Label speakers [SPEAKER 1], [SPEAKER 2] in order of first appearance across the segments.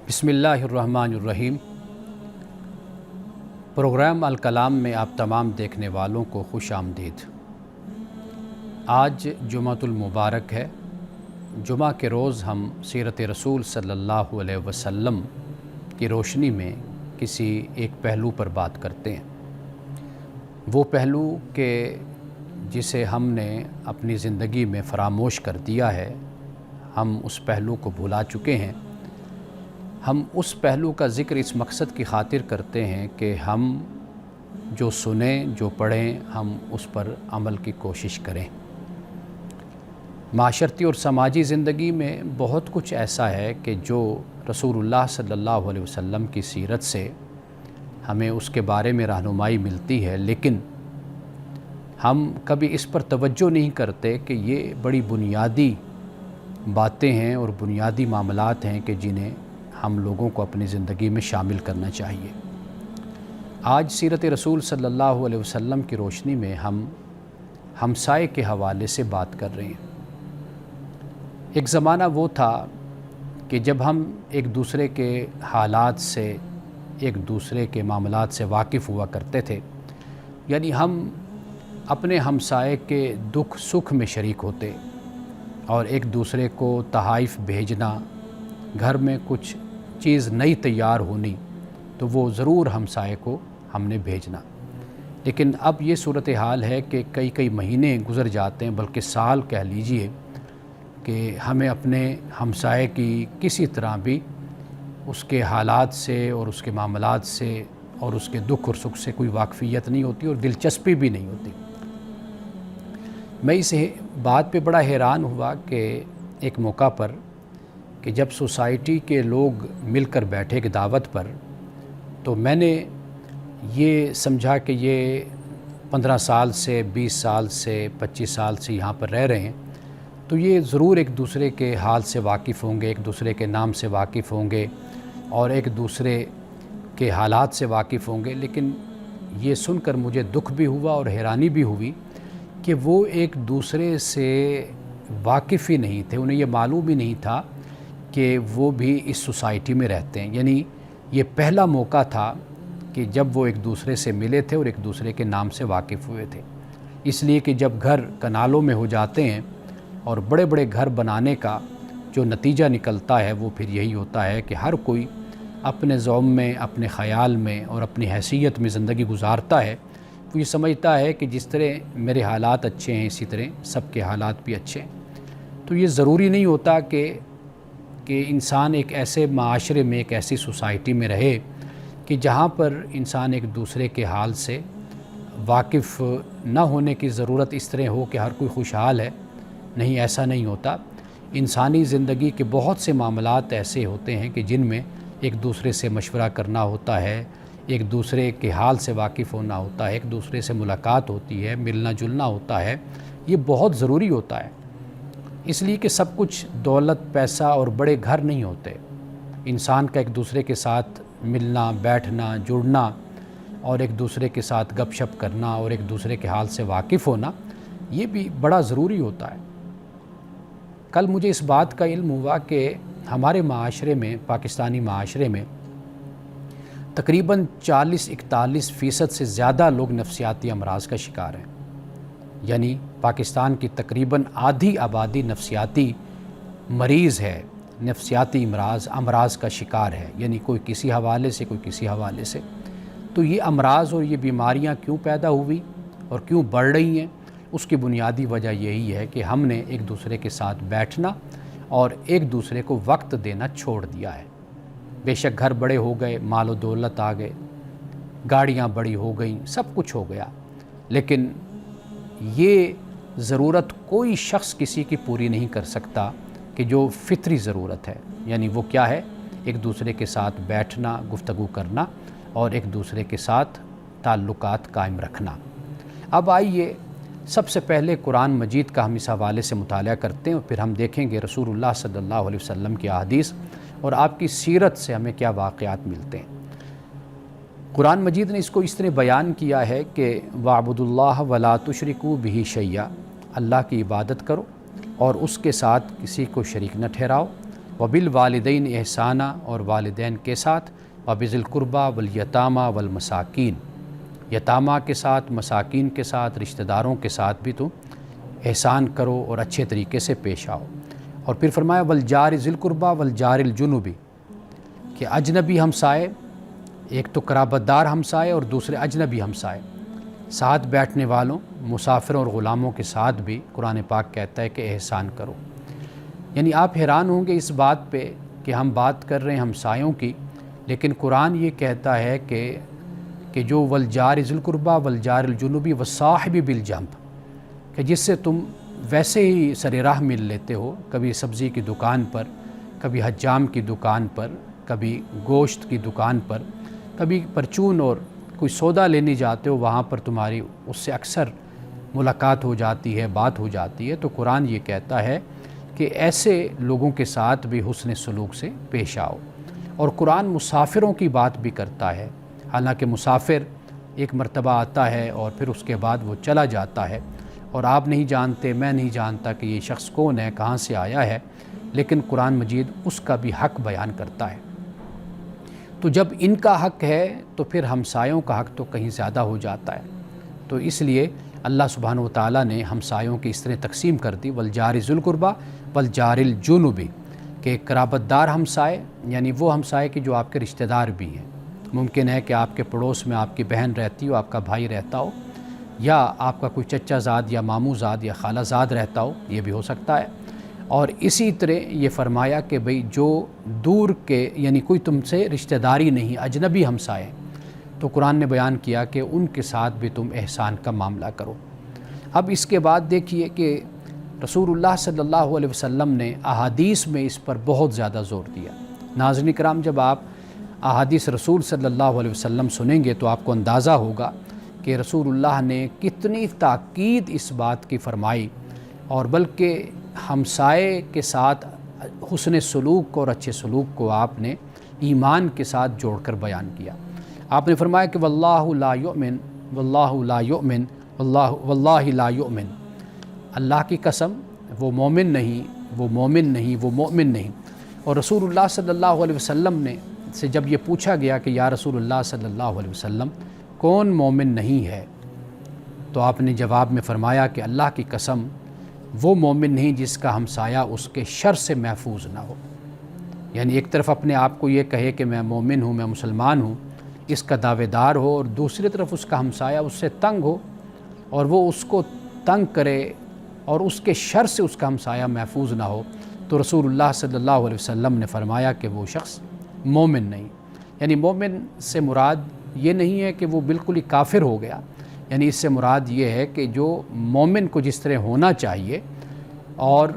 [SPEAKER 1] بسم اللہ الرحمن الرحیم۔ پروگرام الکلام میں آپ تمام دیکھنے والوں کو خوش آمدید۔ آج جمعۃ المبارک ہے۔ جمعہ کے روز ہم سیرت رسول صلی اللہ علیہ وسلم کی روشنی میں کسی ایک پہلو پر بات کرتے ہیں۔ وہ پہلو کہ جسے ہم نے اپنی زندگی میں فراموش کر دیا ہے، ہم اس پہلو کو بھلا چکے ہیں۔ ہم اس پہلو کا ذکر اس مقصد کی خاطر کرتے ہیں کہ ہم جو سنیں، جو پڑھیں، ہم اس پر عمل کی کوشش کریں۔ معاشرتی اور سماجی زندگی میں بہت کچھ ایسا ہے کہ جو رسول اللہ صلی اللہ علیہ وسلم کی سیرت سے ہمیں اس کے بارے میں رہنمائی ملتی ہے، لیکن ہم کبھی اس پر توجہ نہیں کرتے کہ یہ بڑی بنیادی باتیں ہیں اور بنیادی معاملات ہیں کہ جنہیں ہم لوگوں کو اپنی زندگی میں شامل کرنا چاہیے۔ آج سیرت رسول صلی اللہ علیہ وسلم کی روشنی میں ہم ہمسائے کے حوالے سے بات کر رہے ہیں۔ ایک زمانہ وہ تھا کہ جب ہم ایک دوسرے کے حالات سے، ایک دوسرے کے معاملات سے واقف ہوا کرتے تھے، یعنی ہم اپنے ہمسائے کے دکھ سکھ میں شریک ہوتے اور ایک دوسرے کو تحائف بھیجنا، گھر میں کچھ چیز نئی تیار ہونی تو وہ ضرور ہمسائے کو ہم نے بھیجنا۔ لیکن اب یہ صورتحال ہے کہ کئی مہینے گزر جاتے ہیں، بلکہ سال کہہ لیجئے، کہ ہمیں اپنے ہمسائے کی کسی طرح بھی اس کے حالات سے اور اس کے معاملات سے اور اس کے دکھ اور سکھ سے کوئی واقفیت نہیں ہوتی اور دلچسپی بھی نہیں ہوتی۔ میں اس بات پہ بڑا حیران ہوا کہ ایک موقع پر کہ جب سوسائٹی کے لوگ مل کر بیٹھے ایک دعوت پر، تو میں نے یہ سمجھا کہ یہ 15 سال سے، 20 سال سے، 25 سال سے یہاں پر رہ رہے ہیں، تو یہ ضرور ایک دوسرے کے حال سے واقف ہوں گے، ایک دوسرے کے نام سے واقف ہوں گے اور ایک دوسرے کے حالات سے واقف ہوں گے۔ لیکن یہ سن کر مجھے دکھ بھی ہوا اور حیرانی بھی ہوئی کہ وہ ایک دوسرے سے واقف ہی نہیں تھے، انہیں یہ معلوم ہی نہیں تھا کہ وہ بھی اس سوسائٹی میں رہتے ہیں۔ یعنی یہ پہلا موقع تھا کہ جب وہ ایک دوسرے سے ملے تھے اور ایک دوسرے کے نام سے واقف ہوئے تھے۔ اس لیے کہ جب گھر کنالوں میں ہو جاتے ہیں اور بڑے بڑے گھر بنانے کا جو نتیجہ نکلتا ہے وہ پھر یہی ہوتا ہے کہ ہر کوئی اپنے ذوم میں، اپنے خیال میں اور اپنی حیثیت میں زندگی گزارتا ہے۔ وہ یہ سمجھتا ہے کہ جس طرح میرے حالات اچھے ہیں اسی طرح سب کے حالات بھی اچھے ہیں۔ تو یہ ضروری نہیں ہوتا کہ انسان ایک ایسے معاشرے میں، ایک ایسی سوسائٹی میں رہے کہ جہاں پر انسان ایک دوسرے کے حال سے واقف نہ ہونے کی ضرورت اس طرح ہو کہ ہر کوئی خوشحال ہے۔ نہیں، ایسا نہیں ہوتا۔ انسانی زندگی کے بہت سے معاملات ایسے ہوتے ہیں کہ جن میں ایک دوسرے سے مشورہ کرنا ہوتا ہے، ایک دوسرے کے حال سے واقف ہونا ہوتا ہے، ایک دوسرے سے ملاقات ہوتی ہے، ملنا جلنا ہوتا ہے۔ یہ بہت ضروری ہوتا ہے، اس لیے کہ سب کچھ دولت، پیسہ اور بڑے گھر نہیں ہوتے۔ انسان کا ایک دوسرے کے ساتھ ملنا، بیٹھنا، جڑنا اور ایک دوسرے کے ساتھ گپ شپ کرنا اور ایک دوسرے کے حال سے واقف ہونا، یہ بھی بڑا ضروری ہوتا ہے۔ کل مجھے اس بات کا علم ہوا کہ ہمارے معاشرے میں، پاکستانی معاشرے میں تقریباً 40-41% سے زیادہ لوگ نفسیاتی امراض کا شکار ہیں۔ یعنی پاکستان کی تقریباً آدھی آبادی نفسیاتی مریض ہے، نفسیاتی امراض کا شکار ہے، یعنی کوئی کسی حوالے سے، کوئی کسی حوالے سے۔ تو یہ امراض اور یہ بیماریاں کیوں پیدا ہوئی اور کیوں بڑھ رہی ہیں؟ اس کی بنیادی وجہ یہی ہے کہ ہم نے ایک دوسرے کے ساتھ بیٹھنا اور ایک دوسرے کو وقت دینا چھوڑ دیا ہے۔ بے شک گھر بڑے ہو گئے، مال و دولت آ گئے، گاڑیاں بڑی ہو گئیں، سب کچھ ہو گیا، لیکن یہ ضرورت کوئی شخص کسی کی پوری نہیں کر سکتا کہ جو فطری ضرورت ہے۔ یعنی وہ کیا ہے؟ ایک دوسرے کے ساتھ بیٹھنا، گفتگو کرنا اور ایک دوسرے کے ساتھ تعلقات قائم رکھنا۔ اب آئیے سب سے پہلے قرآن مجید کا ہم اس حوالے سے مطالعہ کرتے ہیں اور پھر ہم دیکھیں گے رسول اللہ صلی اللہ علیہ وسلم کی احادیث اور آپ کی سیرت سے ہمیں کیا واقعات ملتے ہیں۔ قرآن مجید نے اس کو اس طرح بیان کیا ہے کہ وَاعْبُدُوا اللَّهَ وَلَا تُشْرِكُوا بِهِ شَيْئًا، اللہ کی عبادت کرو اور اس کے ساتھ کسی کو شریک نہ ٹھہراؤ، وبالوالدین احسانہ، اور والدین کے ساتھ، وبذی القربیٰ والیتامى والمساکین، یتامہ کے ساتھ، مساکین کے ساتھ، رشتہ داروں کے ساتھ بھی تم احسان کرو اور اچھے طریقے سے پیش آؤ۔ اور پھر فرمایا والجار ذی القربیٰ والجار الجنبی، کہ اجنبی ہمسائے، ایک تو قرابت دار ہمسائے اور دوسرے اجنبی ہمسائے، ساتھ بیٹھنے والوں، مسافروں اور غلاموں کے ساتھ بھی قرآن پاک کہتا ہے کہ احسان کرو۔ یعنی آپ حیران ہوں گے اس بات پہ کہ ہم بات کر رہے ہیں ہمسایوں کی، لیکن قرآن یہ کہتا ہے کہ جو والجار ذی القربیٰ والجار الجنبی والصاحب بالجنب، کہ جس سے تم ویسے ہی سر راہ مل لیتے ہو، کبھی سبزی کی دکان پر، کبھی حجام کی دکان پر، کبھی گوشت کی دکان پر، کبھی پرچون اور کوئی سودا لینے جاتے ہو، وہاں پر تمہاری اس سے اکثر ملاقات ہو جاتی ہے، بات ہو جاتی ہے۔ تو قرآن یہ کہتا ہے کہ ایسے لوگوں کے ساتھ بھی حسن سلوک سے پیش آؤ۔ اور قرآن مسافروں کی بات بھی کرتا ہے، حالانکہ مسافر ایک مرتبہ آتا ہے اور پھر اس کے بعد وہ چلا جاتا ہے، اور آپ نہیں جانتے، میں نہیں جانتا کہ یہ شخص کون ہے، کہاں سے آیا ہے، لیکن قرآن مجید اس کا بھی حق بیان کرتا ہے۔ تو جب ان کا حق ہے تو پھر ہمسایوں کا حق تو کہیں زیادہ ہو جاتا ہے۔ تو اس لیے اللہ سبحانہ وتعالیٰ نے ہمسایوں کی اس طرح تقسیم کر دی، والجار ذی القربیٰ والجار الجنبی، کہ قرابت دار ہمسائے، یعنی وہ ہمسائے کہ جو آپ کے رشتہ دار بھی ہیں۔ ممکن ہے کہ آپ کے پڑوس میں آپ کی بہن رہتی ہو، آپ کا بھائی رہتا ہو، یا آپ کا کوئی چچا زاد یا ماموں زاد یا خالہ زاد رہتا ہو، یہ بھی ہو سکتا ہے۔ اور اسی طرح یہ فرمایا کہ بھئی جو دور کے، یعنی کوئی تم سے رشتہ داری نہیں، اجنبی ہمسائے، تو قرآن نے بیان کیا کہ ان کے ساتھ بھی تم احسان کا معاملہ کرو۔ اب اس کے بعد دیکھیے کہ رسول اللہ صلی اللہ علیہ وسلم نے احادیث میں اس پر بہت زیادہ زور دیا۔ ناظرین کرام، جب آپ احادیث رسول صلی اللہ علیہ وسلم سنیں گے تو آپ کو اندازہ ہوگا کہ رسول اللہ نے کتنی تاکید اس بات کی فرمائی، اور بلکہ ہمسائے کے ساتھ حسن سلوک اور اچھے سلوک کو آپ نے ایمان کے ساتھ جوڑ کر بیان کیا۔ آپ نے فرمایا کہ واللہ لا یؤمن، واللہ لا یؤمن، واللہ لا یؤمن، اللہ کی قسم وہ مومن نہیں، وہ مومن نہیں، وہ مومن نہیں۔ اور رسول اللہ صلی اللہ علیہ وسلم نے سے جب یہ پوچھا گیا کہ یا رسول اللہ صلی اللہ علیہ وسلم کون مومن نہیں ہے، تو آپ نے جواب میں فرمایا کہ اللہ کی قسم وہ مومن نہیں جس کا ہمسایہ اس کے شر سے محفوظ نہ ہو۔ یعنی ایک طرف اپنے آپ کو یہ کہے کہ میں مومن ہوں، میں مسلمان ہوں، اس کا دعوے دار ہو، اور دوسری طرف اس کا ہمسایہ اس سے تنگ ہو اور وہ اس کو تنگ کرے اور اس کے شر سے اس کا ہمسایہ محفوظ نہ ہو، تو رسول اللہ صلی اللہ علیہ وسلم نے فرمایا کہ وہ شخص مومن نہیں۔ یعنی مومن سے مراد یہ نہیں ہے کہ وہ بالکل ہی کافر ہو گیا، یعنی اس سے مراد یہ ہے کہ جو مومن کو جس طرح ہونا چاہیے اور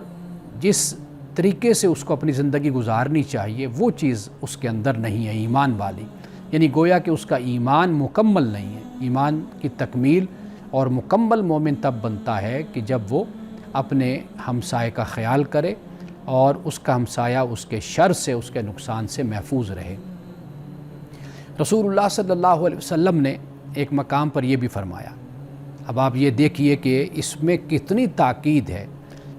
[SPEAKER 1] جس طریقے سے اس کو اپنی زندگی گزارنی چاہیے وہ چیز اس کے اندر نہیں ہے، ایمان والی۔ یعنی گویا کہ اس کا ایمان مکمل نہیں ہے۔ ایمان کی تکمیل اور مکمل مومن تب بنتا ہے کہ جب وہ اپنے ہمسائے کا خیال کرے اور اس کا ہمسایہ اس کے شر سے، اس کے نقصان سے محفوظ رہے۔ رسول اللہ صلی اللہ علیہ وسلم نے ایک مقام پر یہ بھی فرمایا، اب آپ یہ دیکھیے کہ اس میں کتنی تاکید ہے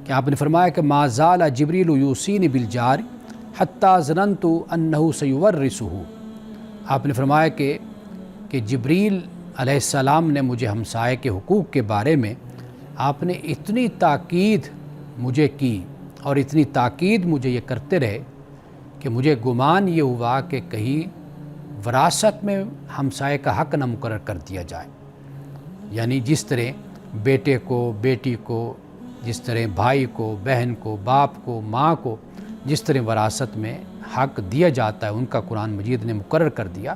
[SPEAKER 1] کہ آپ نے فرمایا کہ ما زال جبریل یوصینی بالجار حتی ظننت انہ سیورثہ۔ آپ نے فرمایا کہ جبریل علیہ السلام نے مجھے ہمسائے کے حقوق کے بارے میں آپ نے اتنی تاکید مجھے کی اور اتنی تاکید مجھے یہ کرتے رہے کہ مجھے گمان یہ ہوا کہ کہیں وراثت میں ہمسائے کا حق نہ مقرر کر دیا جائے۔ یعنی جس طرح بیٹے کو، بیٹی کو، جس طرح بھائی کو، بہن کو، باپ کو، ماں کو جس طرح وراثت میں حق دیا جاتا ہے ان کا قرآن مجید نے مقرر کر دیا۔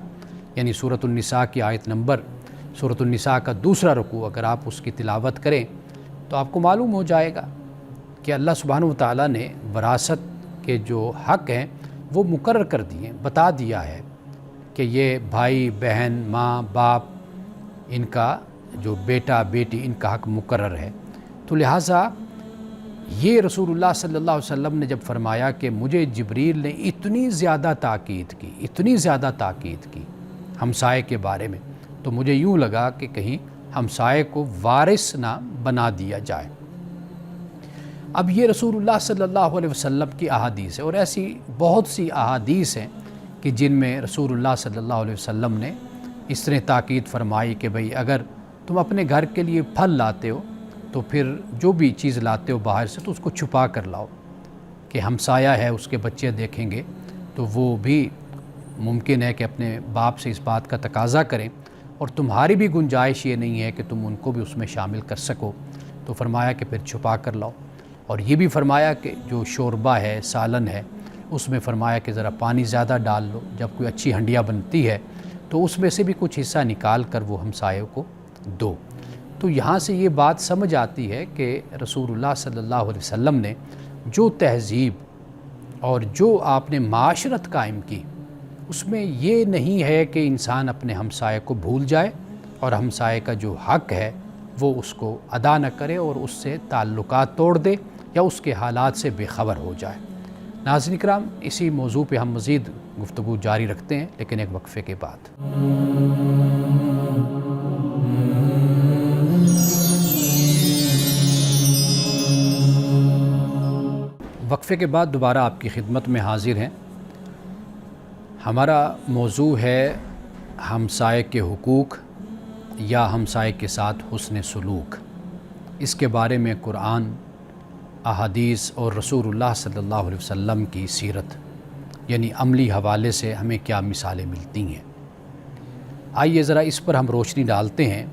[SPEAKER 1] یعنی سورۃ النساء کی آیت نمبر، سورۃ النساء کا دوسرا رکوع اگر آپ اس کی تلاوت کریں تو آپ کو معلوم ہو جائے گا کہ اللہ سبحانہ وتعالیٰ نے وراثت کے جو حق ہیں وہ مقرر کر دیے، بتا دیا ہے کہ یہ بھائی بہن، ماں باپ، ان کا جو بیٹا بیٹی، ان کا حق مقرر ہے۔ تو لہٰذا یہ رسول اللہ صلی اللہ علیہ وسلم نے جب فرمایا کہ مجھے جبریل نے اتنی زیادہ تاکید کی، اتنی زیادہ تاکید کی ہمسائے کے بارے میں، تو مجھے یوں لگا کہ کہیں ہمسائے کو وارث نہ بنا دیا جائے۔ اب یہ رسول اللہ صلی اللہ علیہ وسلم کی احادیث ہے، اور ایسی بہت سی احادیث ہیں کہ جن میں رسول اللہ صلی اللہ علیہ وسلم نے اس طرح تاکید فرمائی کہ بھئی اگر تم اپنے گھر کے لیے پھل لاتے ہو تو پھر جو بھی چیز لاتے ہو باہر سے تو اس کو چھپا کر لاؤ، کہ ہمسایہ ہے اس کے بچے دیکھیں گے تو وہ بھی ممکن ہے کہ اپنے باپ سے اس بات کا تقاضا کریں، اور تمہاری بھی گنجائش یہ نہیں ہے کہ تم ان کو بھی اس میں شامل کر سکو، تو فرمایا کہ پھر چھپا کر لاؤ۔ اور یہ بھی فرمایا کہ جو شوربہ ہے، سالن ہے، اس میں فرمایا کہ ذرا پانی زیادہ ڈال لو، جب کوئی اچھی ہنڈیا بنتی ہے تو اس میں سے بھی کچھ حصہ نکال کر وہ ہمسایوں کو دو۔ تو یہاں سے یہ بات سمجھ آتی ہے کہ رسول اللہ صلی اللہ علیہ وسلم نے جو تہذیب اور جو آپ نے معاشرت قائم کی، اس میں یہ نہیں ہے کہ انسان اپنے ہمسائے کو بھول جائے اور ہمسائے کا جو حق ہے وہ اس کو ادا نہ کرے اور اس سے تعلقات توڑ دے یا اس کے حالات سے بے خبر ہو جائے۔ ناظرین کرام، اسی موضوع پہ ہم مزید گفتگو جاری رکھتے ہیں، لیکن ایک وقفے کے بعد۔ وقفے کے بعد دوبارہ آپ کی خدمت میں حاضر ہیں۔ ہمارا موضوع ہے ہمسائے کے حقوق یا ہمسائے کے ساتھ حسن سلوک۔ اس کے بارے میں قرآن، احادیث اور رسول اللہ صلی اللہ علیہ وسلم کی سیرت یعنی عملی حوالے سے ہمیں کیا مثالیں ملتی ہیں۔ آئیے ذرا اس پر ہم روشنی ڈالتے ہیں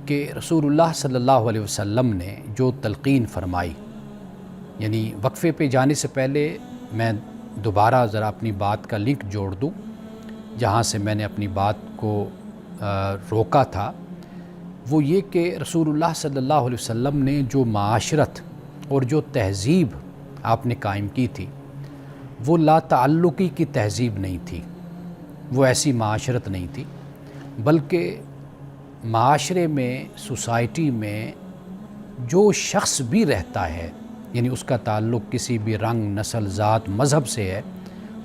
[SPEAKER 1] کہ رسول اللہ صلی اللہ علیہ وسلم نے جو تلقین فرمائی، یعنی وقفے پہ جانے سے پہلے میں دوبارہ ذرا اپنی بات کا لنک جوڑ دوں جہاں سے میں نے اپنی بات کو روکا تھا۔ وہ یہ کہ رسول اللہ صلی اللہ علیہ وسلم نے جو معاشرت اور جو تہذیب آپ نے قائم کی تھی وہ لا تعلقی کی تہذیب نہیں تھی، وہ ایسی معاشرت نہیں تھی، بلکہ معاشرے میں، سوسائٹی میں جو شخص بھی رہتا ہے، یعنی اس کا تعلق کسی بھی رنگ، نسل، ذات، مذہب سے ہے،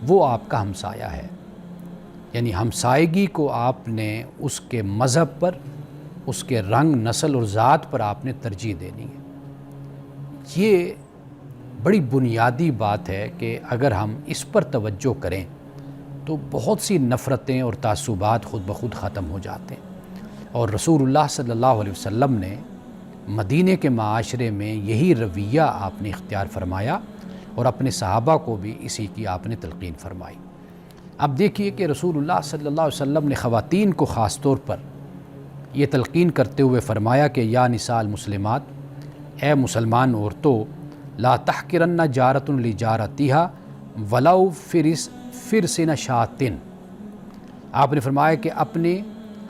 [SPEAKER 1] وہ آپ کا ہمسایہ ہے۔ یعنی ہمسائیگی کو آپ نے اس کے مذہب پر، اس کے رنگ، نسل اور ذات پر آپ نے ترجیح دینی ہے۔ یہ بڑی بنیادی بات ہے کہ اگر ہم اس پر توجہ کریں تو بہت سی نفرتیں اور تعصبات خود بخود ختم ہو جاتے ہیں۔ اور رسول اللہ صلی اللہ علیہ وسلم نے مدینے کے معاشرے میں یہی رویہ آپ نے اختیار فرمایا اور اپنے صحابہ کو بھی اسی کی آپ نے تلقین فرمائی۔ اب دیکھیے کہ رسول اللہ صلی اللہ علیہ وسلم نے خواتین کو خاص طور پر یہ تلقین کرتے ہوئے فرمایا کہ یا نساء المسلمات، اے مسلمان عورتوں، لا تحقرن جارۃ لجارتہا ولو فرسن شاتن۔ آپ نے فرمایا کہ اپنے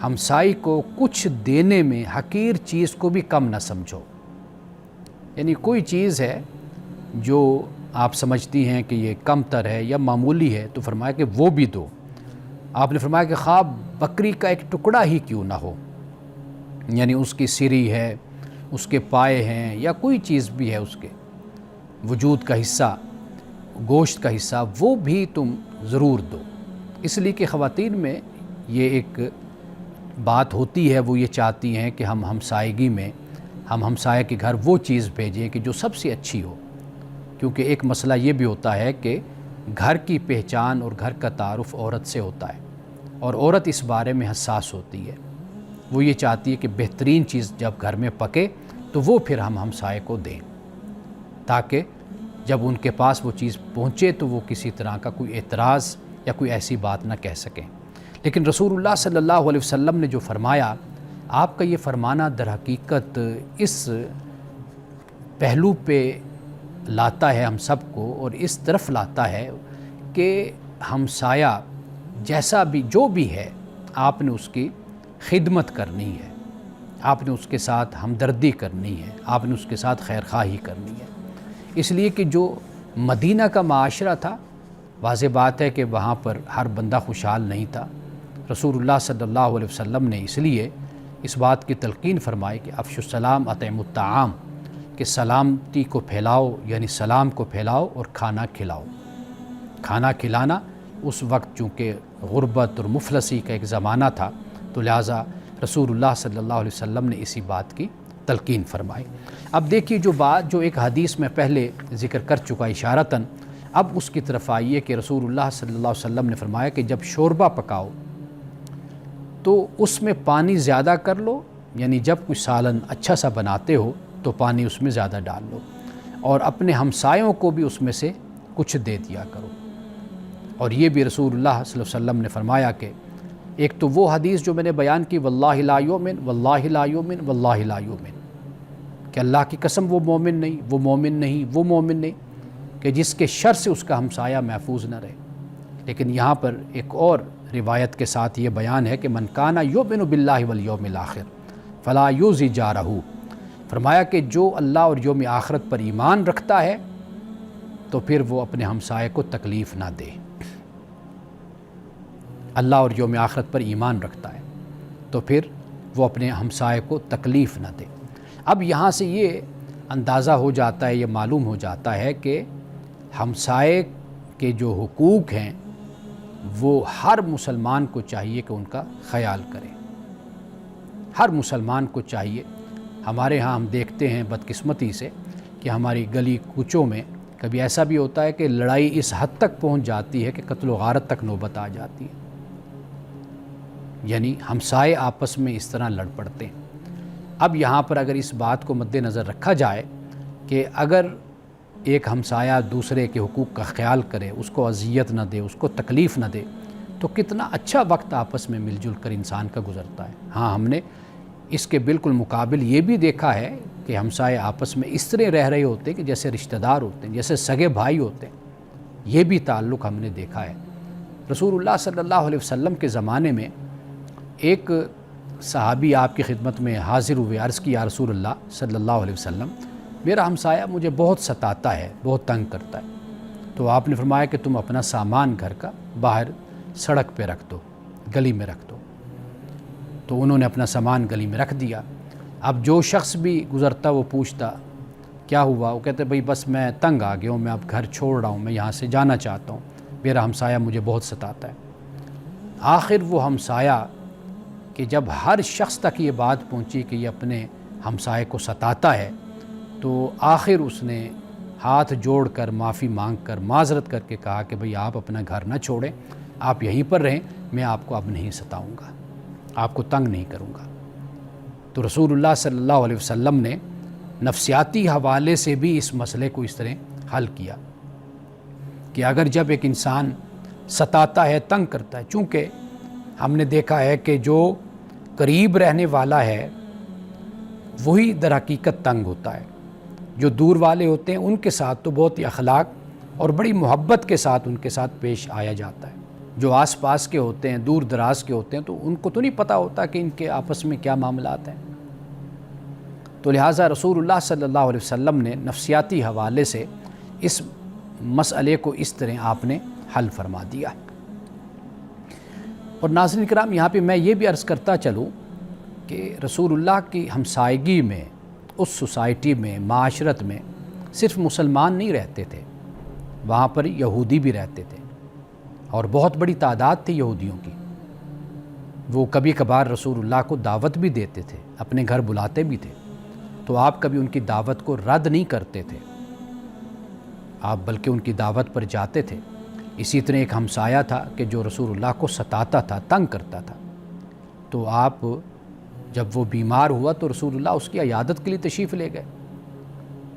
[SPEAKER 1] ہمسائی کو کچھ دینے میں حقیر چیز کو بھی کم نہ سمجھو۔ یعنی کوئی چیز ہے جو آپ سمجھتی ہیں کہ یہ کم تر ہے یا معمولی ہے تو فرمایا کہ وہ بھی دو۔ آپ نے فرمایا کہ خواہ بکری کا ایک ٹکڑا ہی کیوں نہ ہو، یعنی اس کی سری ہے، اس کے پائے ہیں، یا کوئی چیز بھی ہے اس کے وجود کا حصہ، گوشت کا حصہ، وہ بھی تم ضرور دو۔ اس لیے کہ خواتین میں یہ ایک بات ہوتی ہے، وہ یہ چاہتی ہیں کہ ہم ہمسائیگی میں ہم ہمسائے کے گھر وہ چیز بھیجیں کہ جو سب سے اچھی ہو، کیونکہ ایک مسئلہ یہ بھی ہوتا ہے کہ گھر کی پہچان اور گھر کا تعارف عورت سے ہوتا ہے، اور عورت اس بارے میں حساس ہوتی ہے۔ وہ یہ چاہتی ہے کہ بہترین چیز جب گھر میں پکے تو وہ پھر ہم ہمسائے کو دیں، تاکہ جب ان کے پاس وہ چیز پہنچے تو وہ کسی طرح کا کوئی اعتراض یا کوئی ایسی بات نہ کہہ سکیں۔ لیکن رسول اللہ صلی اللہ علیہ وسلم نے جو فرمایا، آپ کا یہ فرمانا در حقیقت اس پہلو پہ لاتا ہے ہم سب کو، اور اس طرف لاتا ہے کہ ہمسایہ جیسا بھی جو بھی ہے آپ نے اس کی خدمت کرنی ہے، آپ نے اس کے ساتھ ہمدردی کرنی ہے، آپ نے اس کے ساتھ خیر خواہی کرنی ہے۔ اس لیے کہ جو مدینہ کا معاشرہ تھا، واضح بات ہے کہ وہاں پر ہر بندہ خوشحال نہیں تھا۔ رسول اللہ صلی اللہ علیہ وسلم نے اس لیے اس بات کی تلقین فرمائی کہ افشوا السلام اطعموا الطعام، کہ سلامتی کو پھیلاؤ، یعنی سلام کو پھیلاؤ اور کھانا کھلاؤ۔ کھانا کھلانا اس وقت چونکہ غربت اور مفلسی کا ایک زمانہ تھا، تو لہٰذا رسول اللہ صلی اللہ علیہ وسلم نے اسی بات کی تلقین فرمائی۔ اب دیکھیے جو بات جو ایک حدیث میں پہلے ذکر کر چکا اشارتاً، اب اس کی طرف آئیے کہ رسول اللہ صلی اللہ علیہ وسلم نے فرمایا کہ جب شوربہ پکاؤ تو اس میں پانی زیادہ کر لو، یعنی جب کوئی سالن اچھا سا بناتے ہو تو پانی اس میں زیادہ ڈال لو، اور اپنے ہمسایوں کو بھی اس میں سے کچھ دے دیا کرو۔ اور یہ بھی رسول اللہ صلی اللہ علیہ وسلم نے فرمایا کہ ایک تو وہ حدیث جو میں نے بیان کی، واللہ لا یؤمن واللہ لا یؤمن واللہ لا یؤمن، کہ اللہ کی قسم وہ مومن نہیں، وہ مومن نہیں، وہ مومن نہیں، کہ جس کے شر سے اس کا ہمسایہ محفوظ نہ رہے۔ لیکن یہاں پر ایک اور روایت کے ساتھ یہ بیان ہے کہ من کان یؤمن باللہ والیوم الآخر فلا یؤذی جارہ، فرمایا کہ جو اللہ اور یوم آخرت پر ایمان رکھتا ہے تو پھر وہ اپنے ہمسائے کو تکلیف نہ دے۔ اللہ اور یوم آخرت پر ایمان رکھتا ہے تو پھر وہ اپنے ہمسائے کو تکلیف نہ دے۔ اب یہاں سے یہ اندازہ ہو جاتا ہے، یہ معلوم ہو جاتا ہے کہ ہمسائے کے جو حقوق ہیں وہ ہر مسلمان کو چاہیے کہ ان کا خیال کرے۔ ہر مسلمان کو چاہیے۔ ہمارے ہاں ہم دیکھتے ہیں بدقسمتی سے کہ ہماری گلی کوچوں میں کبھی ایسا بھی ہوتا ہے کہ لڑائی اس حد تک پہنچ جاتی ہے کہ قتل و غارت تک نوبت آ جاتی ہے، یعنی ہمسائے آپس میں اس طرح لڑ پڑتے ہیں۔ اب یہاں پر اگر اس بات کو مد نظر رکھا جائے کہ اگر ایک ہمسایہ دوسرے کے حقوق کا خیال کرے، اس کو اذیت نہ دے، اس کو تکلیف نہ دے، تو کتنا اچھا وقت آپس میں مل جل کر انسان کا گزرتا ہے۔ ہاں، ہم نے اس کے بالکل مقابل یہ بھی دیکھا ہے کہ ہمسائے آپس میں اس طرح رہ رہے ہوتے ہیں کہ جیسے رشتہ دار ہوتے ہیں، جیسے سگے بھائی ہوتے ہیں۔ یہ بھی تعلق ہم نے دیکھا ہے۔ رسول اللہ صلی اللہ علیہ وسلم کے زمانے میں ایک صحابی آپ کی خدمت میں حاضر ہوئے، عرض کی یا رسول اللہ صلی اللہ علیہ وسلم، میرا ہمسایہ مجھے بہت ستاتا ہے، بہت تنگ کرتا ہے۔ تو آپ نے فرمایا کہ تم اپنا سامان گھر کا باہر سڑک پہ رکھ دو، گلی میں رکھ دو۔ تو انہوں نے اپنا سامان گلی میں رکھ دیا۔ اب جو شخص بھی گزرتا وہ پوچھتا کیا ہوا، وہ کہتے بھئی بس میں تنگ آ گیا ہوں، میں اب گھر چھوڑ رہا ہوں، میں یہاں سے جانا چاہتا ہوں، میرا ہمسایہ مجھے بہت ستاتا ہے۔ آخر وہ ہمسایہ کہ جب ہر شخص تک یہ بات پہنچی کہ یہ اپنے ہمسائے کو ستاتا ہے، تو آخر اس نے ہاتھ جوڑ کر معافی مانگ کر معذرت کر کے کہا کہ بھئی آپ اپنا گھر نہ چھوڑیں، آپ یہیں پر رہیں، میں آپ کو اب نہیں ستاؤں گا، آپ کو تنگ نہیں کروں گا۔ تو رسول اللہ صلی اللہ علیہ وسلم نے نفسیاتی حوالے سے بھی اس مسئلے کو اس طرح حل کیا کہ اگر جب ایک انسان ستاتا ہے، تنگ کرتا ہے، چونکہ ہم نے دیکھا ہے کہ جو قریب رہنے والا ہے وہی در حقیقت تنگ ہوتا ہے۔ جو دور والے ہوتے ہیں ان کے ساتھ تو بہت ہی اخلاق اور بڑی محبت کے ساتھ ان کے ساتھ پیش آیا جاتا ہے۔ جو آس پاس کے ہوتے ہیں، دور دراز کے ہوتے ہیں، تو ان کو تو نہیں پتہ ہوتا کہ ان کے آپس میں کیا معاملات ہیں۔ تو لہٰذا رسول اللہ صلی اللہ علیہ وسلم نے نفسیاتی حوالے سے اس مسئلے کو اس طرح آپ نے حل فرما دیا۔ اور ناظرین کرام، یہاں پہ میں یہ بھی عرض کرتا چلوں کہ رسول اللہ کی ہمسائیگی میں، اس سوسائٹی میں، معاشرت میں صرف مسلمان نہیں رہتے تھے، وہاں پر یہودی بھی رہتے تھے، اور بہت بڑی تعداد تھی یہودیوں کی۔ وہ کبھی کبھار رسول اللہ کو دعوت بھی دیتے تھے، اپنے گھر بلاتے بھی تھے، تو آپ کبھی ان کی دعوت کو رد نہیں کرتے تھے، آپ بلکہ ان کی دعوت پر جاتے تھے۔ اسی طرح ایک ہمسایہ تھا کہ جو رسول اللہ کو ستاتا تھا، تنگ کرتا تھا، تو آپ جب وہ بیمار ہوا تو رسول اللہ اس کی عیادت کے لیے تشریف لے گئے۔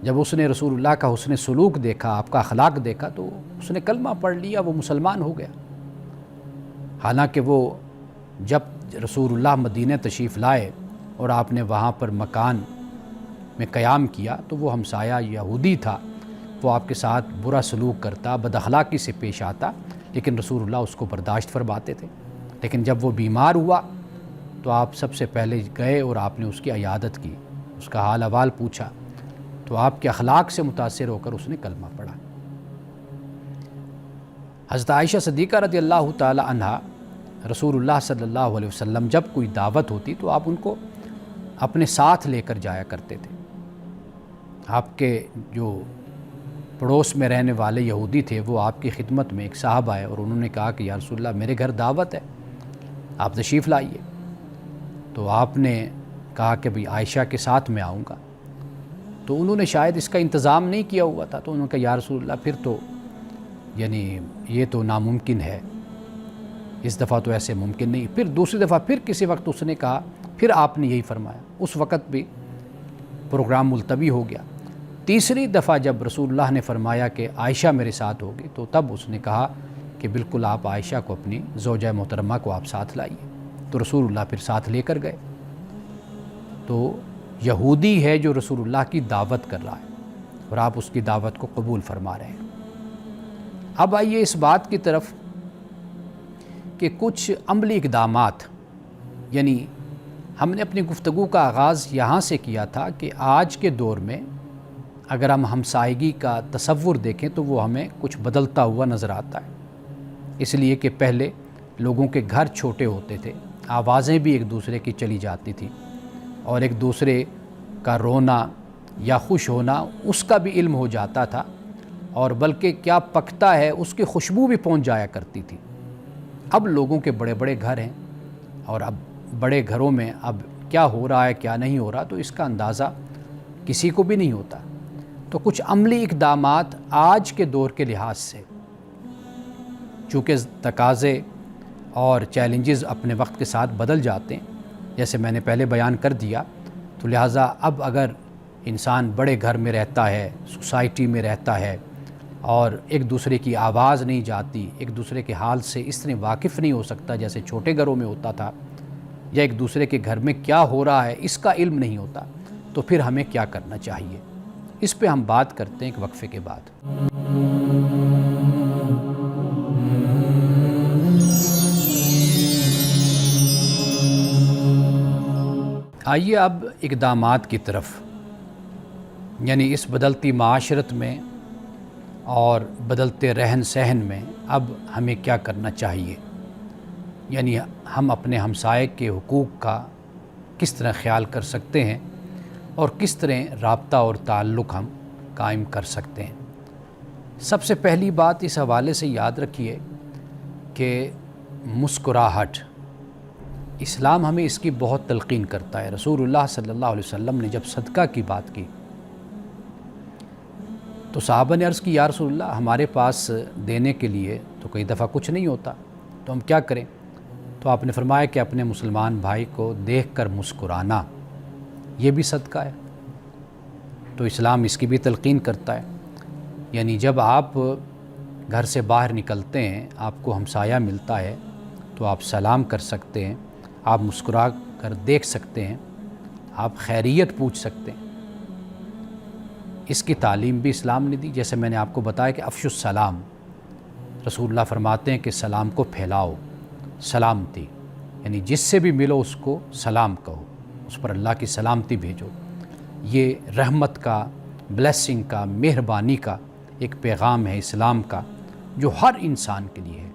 [SPEAKER 1] جب اس نے رسول اللہ کا حسن سلوک دیکھا، آپ کا اخلاق دیکھا، تو اس نے کلمہ پڑھ لیا، وہ مسلمان ہو گیا۔ حالانکہ وہ جب رسول اللہ مدینہ تشریف لائے اور آپ نے وہاں پر مکان میں قیام کیا تو وہ ہمسایہ یہودی تھا، وہ آپ کے ساتھ برا سلوک کرتا، بد اخلاقی سے پیش آتا، لیکن رسول اللہ اس کو برداشت فرماتے تھے۔ لیکن جب وہ بیمار ہوا تو آپ سب سے پہلے گئے اور آپ نے اس کی عیادت کی، اس کا حال احوال پوچھا، تو آپ کے اخلاق سے متاثر ہو کر اس نے کلمہ پڑھا۔ حضرت عائشہ صدیقہ رضی اللہ تعالی عنہا، رسول اللہ صلی اللہ علیہ وسلم جب کوئی دعوت ہوتی تو آپ ان کو اپنے ساتھ لے کر جایا کرتے تھے۔ آپ کے جو پڑوس میں رہنے والے یہودی تھے وہ آپ کی خدمت میں ایک صاحب آئے اور انہوں نے کہا کہ یا رسول اللہ میرے گھر دعوت ہے، آپ تشریف لائیے۔ تو آپ نے کہا کہ بھئی عائشہ کے ساتھ میں آؤں گا، تو انہوں نے شاید اس کا انتظام نہیں کیا ہوا تھا، تو انہوں نے کہا یا رسول اللہ پھر تو یعنی یہ تو ناممکن ہے، اس دفعہ تو ایسے ممکن نہیں۔ پھر دوسری دفعہ پھر کسی وقت اس نے کہا، پھر آپ نے یہی فرمایا، اس وقت بھی پروگرام ملتوی ہو گیا۔ تیسری دفعہ جب رسول اللہ نے فرمایا کہ عائشہ میرے ساتھ ہوگی، تو تب اس نے کہا کہ بالکل آپ عائشہ کو اپنی زوجہ محترمہ کو آپ ساتھ لائیے، تو رسول اللہ پھر ساتھ لے کر گئے۔ تو یہودی ہے جو رسول اللہ کی دعوت کر رہا ہے اور آپ اس کی دعوت کو قبول فرما رہے ہیں۔ اب آئیے اس بات کی طرف کہ کچھ عملی اقدامات، یعنی ہم نے اپنی گفتگو کا آغاز یہاں سے کیا تھا کہ آج کے دور میں اگر ہم ہمسائیگی کا تصور دیکھیں تو وہ ہمیں کچھ بدلتا ہوا نظر آتا ہے، اس لیے کہ پہلے لوگوں کے گھر چھوٹے ہوتے تھے، آوازیں بھی ایک دوسرے کی چلی جاتی تھی اور ایک دوسرے کا رونا یا خوش ہونا اس کا بھی علم ہو جاتا تھا، اور بلکہ کیا پکتا ہے اس کی خوشبو بھی پہنچ جایا کرتی تھی۔ اب لوگوں کے بڑے بڑے گھر ہیں اور اب بڑے گھروں میں اب کیا ہو رہا ہے کیا نہیں ہو رہا تو اس کا اندازہ کسی کو بھی نہیں ہوتا۔ تو کچھ عملی اقدامات آج کے دور کے لحاظ سے، چونکہ تقاضے اور چیلنجز اپنے وقت کے ساتھ بدل جاتے ہیں، جیسے میں نے پہلے بیان کر دیا، تو لہٰذا اب اگر انسان بڑے گھر میں رہتا ہے، سوسائٹی میں رہتا ہے اور ایک دوسرے کی آواز نہیں جاتی، ایک دوسرے کے حال سے اس طرح واقف نہیں ہو سکتا جیسے چھوٹے گھروں میں ہوتا تھا، یا ایک دوسرے کے گھر میں کیا ہو رہا ہے اس کا علم نہیں ہوتا، تو پھر ہمیں کیا کرنا چاہیے، اس پہ ہم بات کرتے ہیں ایک وقفے کے بعد۔ آئیے اب اقدامات کی طرف، یعنی اس بدلتی معاشرت میں اور بدلتے رہن سہن میں اب ہمیں کیا کرنا چاہیے، یعنی ہم اپنے ہمسائے کے حقوق کا کس طرح خیال کر سکتے ہیں اور کس طرح رابطہ اور تعلق ہم قائم کر سکتے ہیں۔ سب سے پہلی بات اس حوالے سے یاد رکھیے کہ مسکراہٹ، اسلام ہمیں اس کی بہت تلقین کرتا ہے۔ رسول اللہ صلی اللہ علیہ وسلم نے جب صدقہ کی بات کی تو صحابہ نے عرض کی یا رسول اللہ ہمارے پاس دینے کے لیے تو کئی دفعہ کچھ نہیں ہوتا، تو ہم کیا کریں؟ تو آپ نے فرمایا کہ اپنے مسلمان بھائی کو دیکھ کر مسکرانا یہ بھی صدقہ ہے۔ تو اسلام اس کی بھی تلقین کرتا ہے، یعنی جب آپ گھر سے باہر نکلتے ہیں، آپ کو ہمسایہ ملتا ہے تو آپ سلام کر سکتے ہیں، آپ مسکرا کر دیکھ سکتے ہیں، آپ خیریت پوچھ سکتے ہیں۔ اس کی تعلیم بھی اسلام نے دی، جیسے میں نے آپ کو بتایا کہ افشوا السلام، رسول اللہ فرماتے ہیں کہ سلام کو پھیلاؤ، سلامتی، یعنی جس سے بھی ملو اس کو سلام کہو، اس پر اللہ کی سلامتی بھیجو۔ یہ رحمت کا، بلیسنگ کا، مہربانی کا ایک پیغام ہے اسلام کا جو ہر انسان کے لیے ہے۔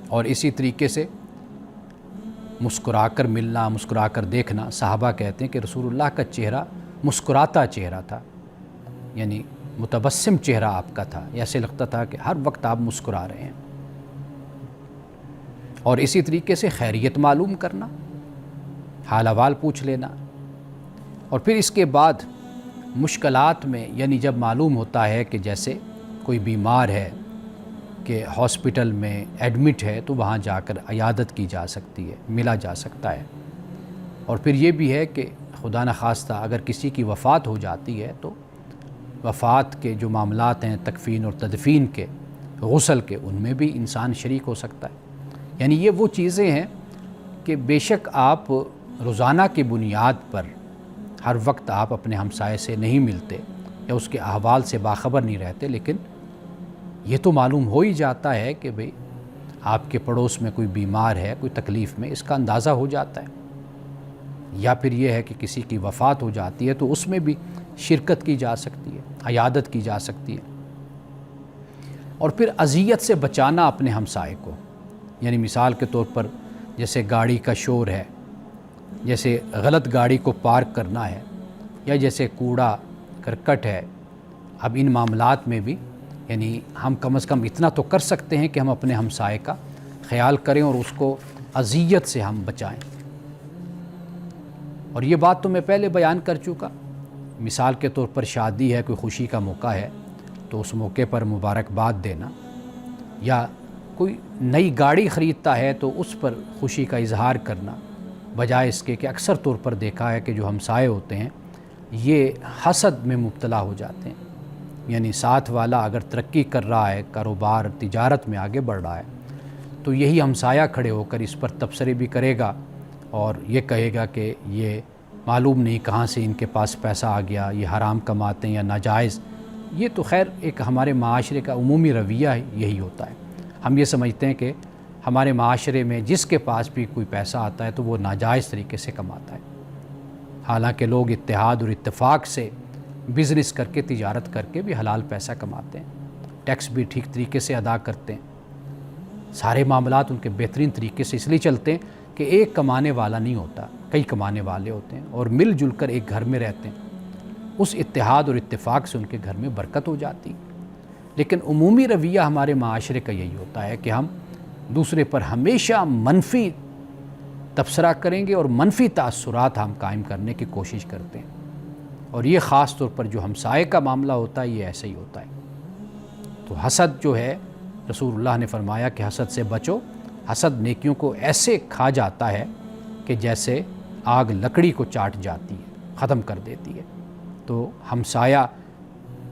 [SPEAKER 1] اور اسی طریقے سے مسکرا کر ملنا، مسکرا کر دیکھنا، صحابہ کہتے ہیں کہ رسول اللہ کا چہرہ مسکراتا چہرہ تھا، یعنی متبسم چہرہ آپ کا تھا، ایسے لگتا تھا کہ ہر وقت آپ مسکرا رہے ہیں۔ اور اسی طریقے سے خیریت معلوم کرنا، حال احوال پوچھ لینا، اور پھر اس کے بعد مشکلات میں، یعنی جب معلوم ہوتا ہے کہ جیسے کوئی بیمار ہے کہ ہاسپٹل میں ایڈمٹ ہے تو وہاں جا کر عیادت کی جا سکتی ہے، ملا جا سکتا ہے۔ اور پھر یہ بھی ہے کہ خدا نخواستہ اگر کسی کی وفات ہو جاتی ہے تو وفات کے جو معاملات ہیں تکفین اور تدفین کے، غسل کے، ان میں بھی انسان شریک ہو سکتا ہے۔ یعنی یہ وہ چیزیں ہیں کہ بے شک آپ روزانہ کی بنیاد پر ہر وقت آپ اپنے ہمسائے سے نہیں ملتے یا اس کے احوال سے باخبر نہیں رہتے، لیکن یہ تو معلوم ہو ہی جاتا ہے کہ بھئی آپ کے پڑوس میں کوئی بیمار ہے، کوئی تکلیف میں، اس کا اندازہ ہو جاتا ہے۔ یا پھر یہ ہے کہ کسی کی وفات ہو جاتی ہے تو اس میں بھی شرکت کی جا سکتی ہے، عیادت کی جا سکتی ہے۔ اور پھر اذیت سے بچانا اپنے ہمسائے کو، یعنی مثال کے طور پر جیسے گاڑی کا شور ہے، جیسے غلط گاڑی کو پارک کرنا ہے، یا جیسے کوڑا کرکٹ ہے، اب ان معاملات میں بھی یعنی ہم کم از کم اتنا تو کر سکتے ہیں کہ ہم اپنے ہمسائے کا خیال کریں اور اس کو اذیت سے ہم بچائیں۔ اور یہ بات تو میں پہلے بیان کر چکا. مثال کے طور پر شادی ہے، کوئی خوشی کا موقع ہے تو اس موقع پر مبارکباد دینا، یا کوئی نئی گاڑی خریدتا ہے تو اس پر خوشی کا اظہار کرنا، بجائے اس کے کہ اکثر طور پر دیکھا ہے کہ جو ہمسائے ہوتے ہیں یہ حسد میں مبتلا ہو جاتے ہیں. یعنی ساتھ والا اگر ترقی کر رہا ہے، کاروبار تجارت میں آگے بڑھ رہا ہے، تو یہی ہمسایہ کھڑے ہو کر اس پر تبصرے بھی کرے گا اور یہ کہے گا کہ یہ معلوم نہیں کہاں سے ان کے پاس پیسہ آ گیا، یہ حرام کماتے ہیں یا ناجائز. یہ تو خیر ایک ہمارے معاشرے کا عمومی رویہ یہی ہوتا ہے. ہم یہ سمجھتے ہیں کہ ہمارے معاشرے میں جس کے پاس بھی کوئی پیسہ آتا ہے تو وہ ناجائز طریقے سے کماتا ہے، حالانکہ لوگ اتحاد اور اتفاق سے بزنس کر کے، تجارت کر کے بھی حلال پیسہ کماتے ہیں، ٹیکس بھی ٹھیک طریقے سے ادا کرتے ہیں. سارے معاملات ان کے بہترین طریقے سے اس لیے چلتے ہیں کہ ایک کمانے والا نہیں ہوتا، کئی کمانے والے ہوتے ہیں اور مل جل کر ایک گھر میں رہتے ہیں. اس اتحاد اور اتفاق سے ان کے گھر میں برکت ہو جاتی. لیکن عمومی رویہ ہمارے معاشرے کا یہی ہوتا ہے کہ ہم دوسرے پر ہمیشہ منفی تبصرہ کریں گے اور منفی تاثرات ہم قائم کرنے کی کوشش کرتے ہیں. اور یہ خاص طور پر جو ہمسائے کا معاملہ ہوتا ہے یہ ایسا ہی ہوتا ہے. تو حسد جو ہے، رسول اللہ نے فرمایا کہ حسد سے بچو. حسد نیکیوں کو ایسے کھا جاتا ہے کہ جیسے آگ لکڑی کو چاٹ جاتی ہے، ختم کر دیتی ہے. تو ہمسایہ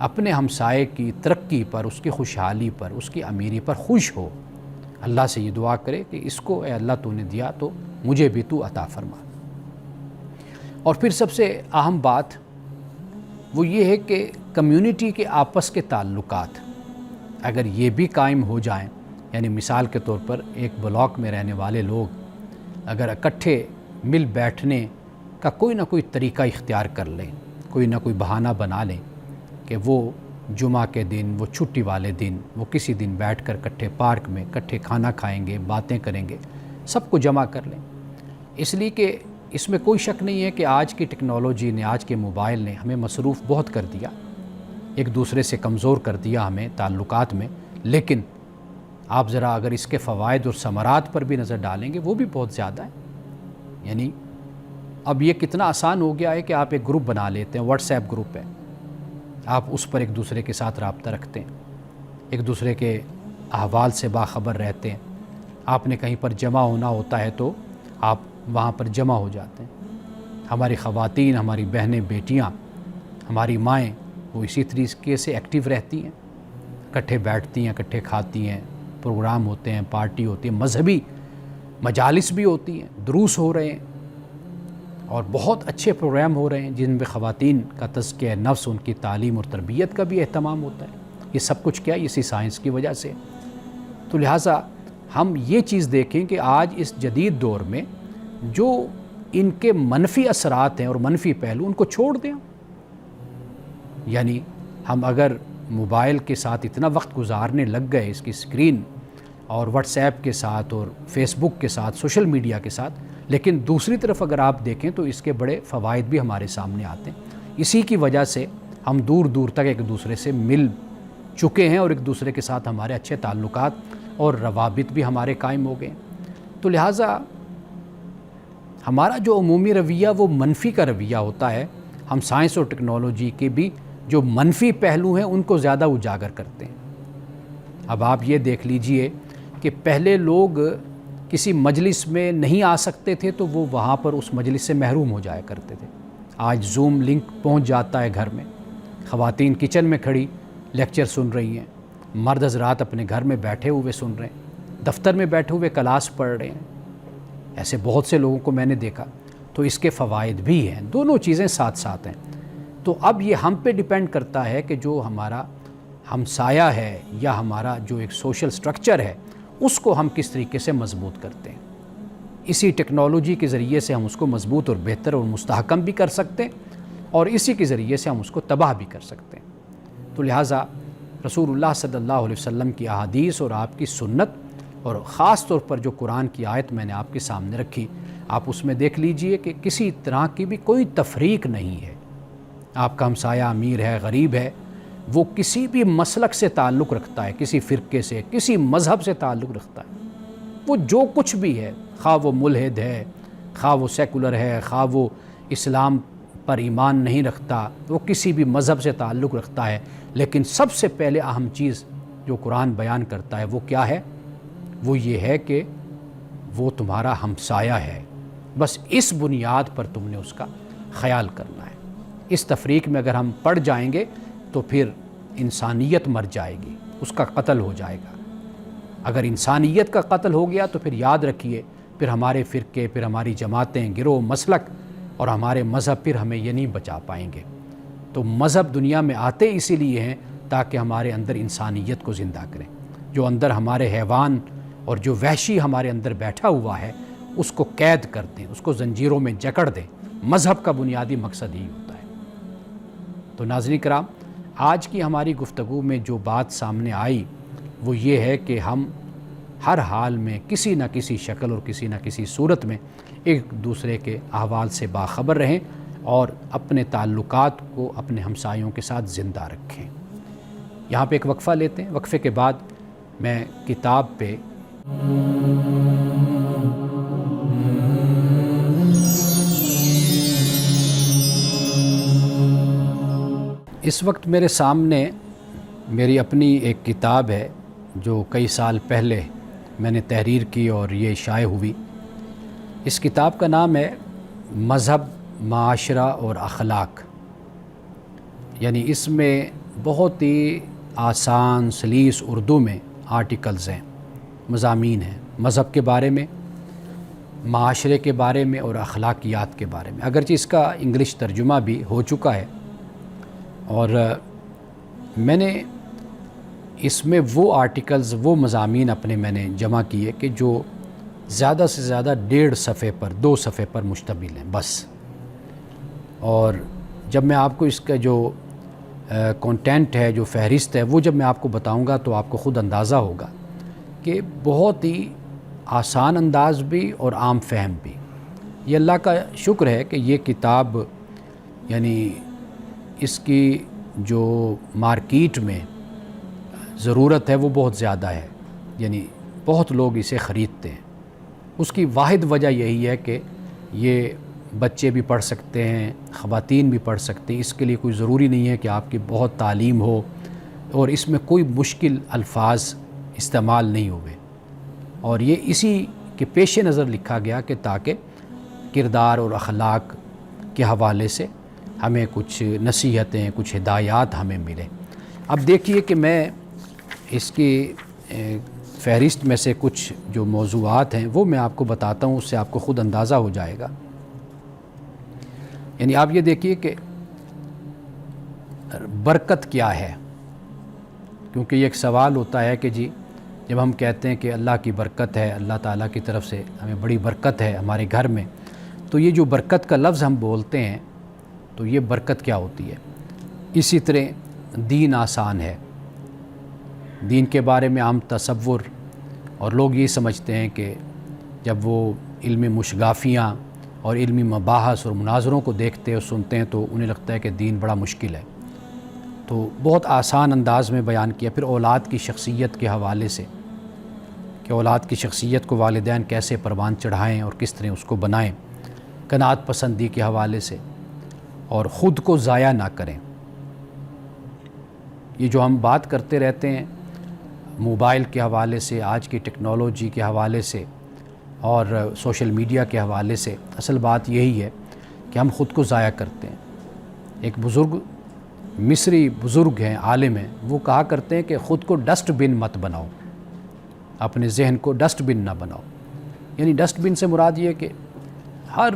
[SPEAKER 1] اپنے ہمسائے کی ترقی پر، اس کی خوشحالی پر، اس کی امیری پر خوش ہو. اللہ سے یہ دعا کرے کہ اس کو اے اللہ تو نے دیا تو مجھے بھی تو عطا فرما. اور پھر سب سے اہم بات وہ یہ ہے کہ کمیونٹی کے آپس کے تعلقات اگر یہ بھی قائم ہو جائیں، یعنی مثال کے طور پر ایک بلاک میں رہنے والے لوگ اگر اکٹھے مل بیٹھنے کا کوئی نہ کوئی طریقہ اختیار کر لیں، کوئی نہ کوئی بہانہ بنا لیں کہ وہ جمعہ کے دن، وہ چھٹی والے دن، وہ کسی دن بیٹھ کر اکٹھے پارک میں اکٹھے کھانا کھائیں گے، باتیں کریں گے، سب کو جمع کر لیں. اس لیے کہ اس میں کوئی شک نہیں ہے کہ آج کی ٹیکنالوجی نے، آج کے موبائل نے ہمیں مصروف بہت کر دیا، ایک دوسرے سے کمزور کر دیا ہمیں تعلقات میں. لیکن آپ ذرا اگر اس کے فوائد اور ثمرات پر بھی نظر ڈالیں گے وہ بھی بہت زیادہ ہیں. یعنی اب یہ کتنا آسان ہو گیا ہے کہ آپ ایک گروپ بنا لیتے ہیں، واٹس ایپ گروپ ہے، آپ اس پر ایک دوسرے کے ساتھ رابطہ رکھتے ہیں، ایک دوسرے کے احوال سے باخبر رہتے ہیں. آپ نے کہیں پر جمع ہونا ہوتا ہے تو آپ وہاں پر جمع ہو جاتے ہیں. ہماری خواتین، ہماری بہنیں، بیٹیاں، ہماری مائیں وہ اسی طریقے سے ایکٹیو رہتی ہیں، اکٹھے بیٹھتی ہیں، اکٹھے کھاتی ہیں، پروگرام ہوتے ہیں، پارٹی ہوتی ہے، مذہبی مجالس بھی ہوتی ہیں، دروس ہو رہے ہیں اور بہت اچھے پروگرام ہو رہے ہیں جن میں خواتین کا تزکیہ نفس، ان کی تعلیم اور تربیت کا بھی اہتمام ہوتا ہے. یہ سب کچھ کیا اسی سائنس کی وجہ سے. تو لہٰذا ہم یہ چیز دیکھیں کہ آج اس جدید دور میں جو ان کے منفی اثرات ہیں اور منفی پہلو ان کو چھوڑ دیں. یعنی ہم اگر موبائل کے ساتھ اتنا وقت گزارنے لگ گئے، اس کی اسکرین اور واٹس ایپ کے ساتھ اور فیس بک کے ساتھ، سوشل میڈیا کے ساتھ، لیکن دوسری طرف اگر آپ دیکھیں تو اس کے بڑے فوائد بھی ہمارے سامنے آتے ہیں. اسی کی وجہ سے ہم دور دور تک ایک دوسرے سے مل چکے ہیں اور ایک دوسرے کے ساتھ ہمارے اچھے تعلقات اور روابط بھی ہمارے قائم ہو گئے. تو لہٰذا ہمارا جو عمومی رویہ وہ منفی کا رویہ ہوتا ہے. ہم سائنس اور ٹیکنالوجی کے بھی جو منفی پہلو ہیں ان کو زیادہ اجاگر کرتے ہیں. اب آپ یہ دیکھ لیجئے کہ پہلے لوگ کسی مجلس میں نہیں آ سکتے تھے تو وہ وہاں پر اس مجلس سے محروم ہو جایا کرتے تھے. آج زوم لنک پہنچ جاتا ہے گھر میں، خواتین کچن میں کھڑی لیکچر سن رہی ہیں، مرد حضرات اپنے گھر میں بیٹھے ہوئے سن رہے ہیں، دفتر میں بیٹھے ہوئے کلاس پڑھ رہے ہیں. ایسے بہت سے لوگوں کو میں نے دیکھا. تو اس کے فوائد بھی ہیں، دونوں چیزیں ساتھ ساتھ ہیں. تو اب یہ ہم پہ ڈیپینڈ کرتا ہے کہ جو ہمارا ہمسایہ ہے یا ہمارا جو ایک سوشل سٹرکچر ہے اس کو ہم کس طریقے سے مضبوط کرتے ہیں. اسی ٹیکنالوجی کے ذریعے سے ہم اس کو مضبوط اور بہتر اور مستحکم بھی کر سکتے ہیں اور اسی کے ذریعے سے ہم اس کو تباہ بھی کر سکتے ہیں. تو لہٰذا رسول اللہ صلی اللہ علیہ وسلم کی احادیث اور آپ کی سنت اور خاص طور پر جو قرآن کی آیت میں نے آپ کے سامنے رکھی، آپ اس میں دیکھ لیجئے کہ کسی طرح کی بھی کوئی تفریق نہیں ہے. آپ کا ہمسایہ امیر ہے، غریب ہے، وہ کسی بھی مسلک سے تعلق رکھتا ہے، کسی فرقے سے، کسی مذہب سے تعلق رکھتا ہے، وہ جو کچھ بھی ہے، خواہ وہ ملحد ہے، خواہ وہ سیکولر ہے، خواہ وہ اسلام پر ایمان نہیں رکھتا، وہ کسی بھی مذہب سے تعلق رکھتا ہے، لیکن سب سے پہلے اہم چیز جو قرآن بیان کرتا ہے وہ کیا ہے؟ وہ یہ ہے کہ وہ تمہارا ہمسایہ ہے، بس اس بنیاد پر تم نے اس کا خیال کرنا ہے۔ اس تفریق میں اگر ہم پڑ جائیں گے تو پھر انسانیت مر جائے گی، اس کا قتل ہو جائے گا۔ اگر انسانیت کا قتل ہو گیا تو پھر یاد رکھیے، پھر ہمارے فرقے، پھر ہماری جماعتیں، گروہ، مسلک اور ہمارے مذہب پھر ہمیں یہ نہیں بچا پائیں گے۔ تو مذہب دنیا میں آتے اسی لیے ہیں تاکہ ہمارے اندر انسانیت کو زندہ کریں۔ جو اندر ہمارے حیوان اور جو وحشی ہمارے اندر بیٹھا ہوا ہے اس کو قید کر دیں، اس کو زنجیروں میں جکڑ دیں۔ مذہب کا بنیادی مقصد ہی ہوتا ہے۔ تو ناظرین کرام، آج کی ہماری گفتگو میں جو بات سامنے آئی وہ یہ ہے کہ ہم ہر حال میں کسی نہ کسی شکل اور کسی نہ کسی صورت میں ایک دوسرے کے احوال سے باخبر رہیں اور اپنے تعلقات کو اپنے ہمسایوں کے ساتھ زندہ رکھیں۔ یہاں پہ ایک وقفہ لیتے ہیں، وقفے کے بعد میں کتاب پہ اس وقت میرے سامنے میری اپنی ایک کتاب ہے جو کئی سال پہلے میں نے تحریر کی اور یہ شائع ہوئی۔ اس کتاب کا نام ہے مذہب، معاشرہ اور اخلاق۔ یعنی اس میں بہت ہی آسان سلیس اردو میں آرٹیکلز ہیں، مضامین ہیں، مذہب کے بارے میں، معاشرے کے بارے میں اور اخلاقیات کے بارے میں۔ اگرچہ اس کا انگلش ترجمہ بھی ہو چکا ہے، اور میں نے اس میں وہ آرٹیکلز، وہ مضامین میں نے جمع کیے کہ جو زیادہ سے زیادہ 1.5 صفحے پر، 2 صفحے پر مشتمل ہیں بس۔ اور جب میں آپ کو اس کا جو کنٹینٹ ہے، جو فہرست ہے، وہ جب میں آپ کو بتاؤں گا تو آپ کو خود اندازہ ہوگا کہ بہت ہی آسان انداز بھی اور عام فہم بھی۔ یہ اللہ کا شکر ہے کہ یہ کتاب یعنی اس کی جو مارکیٹ میں ضرورت ہے وہ بہت زیادہ ہے، یعنی بہت لوگ اسے خریدتے ہیں۔ اس کی واحد وجہ یہی ہے کہ یہ بچے بھی پڑھ سکتے ہیں، خواتین بھی پڑھ سکتے ہیں۔ اس کے لیے کوئی ضروری نہیں ہے کہ آپ کی بہت تعلیم ہو، اور اس میں کوئی مشکل الفاظ استعمال نہیں ہوئے، اور یہ اسی کے پیش نظر لکھا گیا کہ تاکہ کردار اور اخلاق کے حوالے سے ہمیں کچھ نصیحتیں، کچھ ہدایات ہمیں ملیں۔ اب دیکھیے کہ میں اس کی فہرست میں سے کچھ جو موضوعات ہیں وہ میں آپ کو بتاتا ہوں، اس سے آپ کو خود اندازہ ہو جائے گا۔ یعنی آپ یہ دیکھیے کہ برکت کیا ہے، کیونکہ یہ ایک سوال ہوتا ہے کہ جی جب ہم کہتے ہیں کہ اللہ کی برکت ہے، اللہ تعالیٰ کی طرف سے ہمیں بڑی برکت ہے ہمارے گھر میں، تو یہ جو برکت کا لفظ ہم بولتے ہیں تو یہ برکت کیا ہوتی ہے؟ اسی طرح دین آسان ہے، دین کے بارے میں عام تصور، اور لوگ یہ سمجھتے ہیں کہ جب وہ علم مشگافیاں اور علمی مباحث اور مناظروں کو دیکھتے اور سنتے ہیں تو انہیں لگتا ہے کہ دین بڑا مشکل ہے۔ تو بہت آسان انداز میں بیان کیا۔ پھر اولاد کی شخصیت کے حوالے سے کہ اولاد کی شخصیت کو والدین کیسے پروان چڑھائیں اور کس طرح اس کو بنائیں، قناعت پسندی کے حوالے سے، اور خود کو ضائع نہ کریں۔ یہ جو ہم بات کرتے رہتے ہیں موبائل کے حوالے سے، آج کی ٹیکنالوجی کے حوالے سے اور سوشل میڈیا کے حوالے سے، اصل بات یہی ہے کہ ہم خود کو ضائع کرتے ہیں۔ ایک بزرگ مصری بزرگ ہیں، عالم ہیں، وہ کہا کرتے ہیں کہ خود کو ڈسٹ بن مت بناؤ، اپنے ذہن کو ڈسٹ بن نہ بناؤ۔ یعنی ڈسٹ بن سے مراد یہ کہ ہر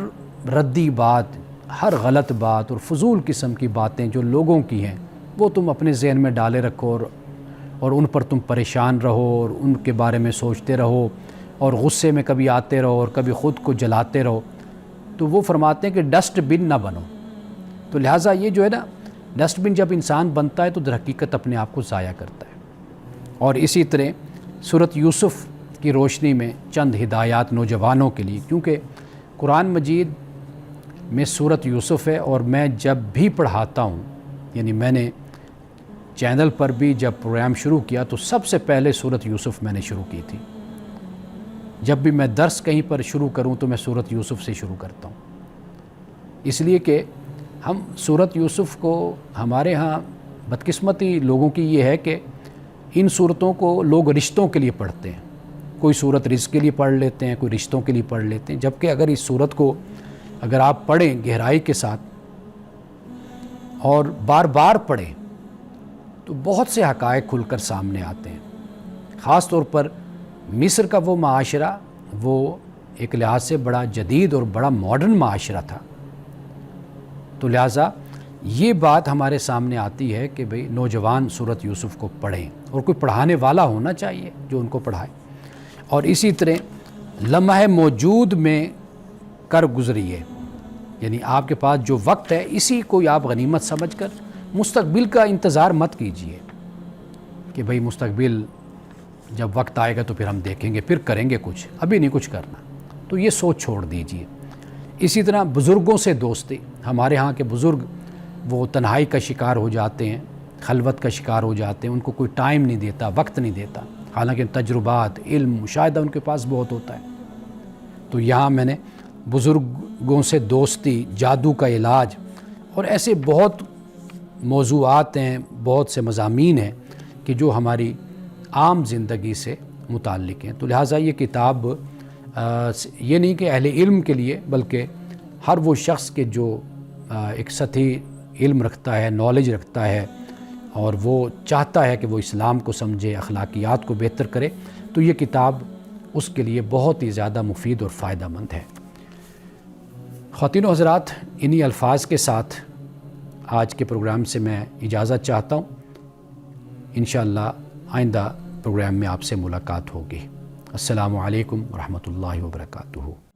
[SPEAKER 1] ردی بات، ہر غلط بات اور فضول قسم کی باتیں جو لوگوں کی ہیں وہ تم اپنے ذہن میں ڈالے رکھو، اور ان پر تم پریشان رہو اور ان کے بارے میں سوچتے رہو، اور غصے میں کبھی آتے رہو اور کبھی خود کو جلاتے رہو۔ تو وہ فرماتے ہیں کہ ڈسٹ بن نہ بنو۔ تو لہٰذا یہ جو ہے نا، ڈسٹ بن جب انسان بنتا ہے تو در حقیقت اپنے آپ کو ضائع کرتا ہے۔ اور اسی طرح سورۃ یوسف کی روشنی میں چند ہدایات نوجوانوں کے لیے، کیونکہ قرآن مجید میں سورۃ یوسف ہے، اور میں جب بھی پڑھاتا ہوں، یعنی میں نے چینل پر بھی جب پروگرام شروع کیا تو سب سے پہلے سورۃ یوسف میں نے شروع کی تھی۔ جب بھی میں درس کہیں پر شروع کروں تو میں سورۃ یوسف سے شروع کرتا ہوں۔ اس لیے کہ ہم سورۃ یوسف کو ہمارے ہاں بدقسمتی لوگوں کی یہ ہے کہ ان صورتوں کو لوگ رشتوں کے لیے پڑھتے ہیں. کوئی صورت رزق کے لیے پڑھ لیتے ہیں, کوئی رشتوں کے لیے پڑھ لیتے ہیں, جبکہ اگر اس صورت کو اگر آپ پڑھیں گہرائی کے ساتھ اور بار بار پڑھیں تو بہت سے حقائق کھل کر سامنے آتے ہیں. خاص طور پر مصر کا وہ معاشرہ وہ ایک لحاظ سے بڑا جدید اور بڑا ماڈرن معاشرہ تھا. تو لہٰذا یہ بات ہمارے سامنے آتی ہے کہ بھئی نوجوان سورۃ یوسف کو پڑھیں اور کوئی پڑھانے والا ہونا چاہیے جو ان کو پڑھائے. اور اسی طرح لمحہ موجود میں کر گزریے, یعنی آپ کے پاس جو وقت ہے اسی کو آپ غنیمت سمجھ کر مستقبل کا انتظار مت کیجیے کہ بھئی مستقبل جب وقت آئے گا تو پھر ہم دیکھیں گے, پھر کریں گے کچھ, ابھی نہیں کچھ کرنا. تو یہ سوچ چھوڑ دیجیے. اسی طرح بزرگوں سے دوستی. ہمارے ہاں کے بزرگ وہ تنہائی کا شکار ہو جاتے ہیں, خلوت کا شکار ہو جاتے ہیں, ان کو کوئی ٹائم نہیں دیتا, وقت نہیں دیتا, حالانکہ تجربات, علم, مشاہدہ ان کے پاس بہت ہوتا ہے. تو یہاں میں نے بزرگوں سے دوستی, جادو کا علاج اور ایسے بہت موضوعات ہیں, بہت سے مضامین ہیں کہ جو ہماری عام زندگی سے متعلق ہیں. تو لہٰذا یہ کتاب یہ نہیں کہ اہل علم کے لیے بلکہ ہر وہ شخص کے جو ایک سطحی علم رکھتا ہے, نالج رکھتا ہے اور وہ چاہتا ہے کہ وہ اسلام کو سمجھے, اخلاقیات کو بہتر کرے, تو یہ کتاب اس کے لیے بہت ہی زیادہ مفید اور فائدہ مند ہے. خواتین و حضرات, انہی الفاظ کے ساتھ آج کے پروگرام سے میں اجازت چاہتا ہوں. انشاءاللہ آئندہ پروگرام میں آپ سے ملاقات ہوگی. السلام علیکم ورحمۃ اللہ وبرکاتہ.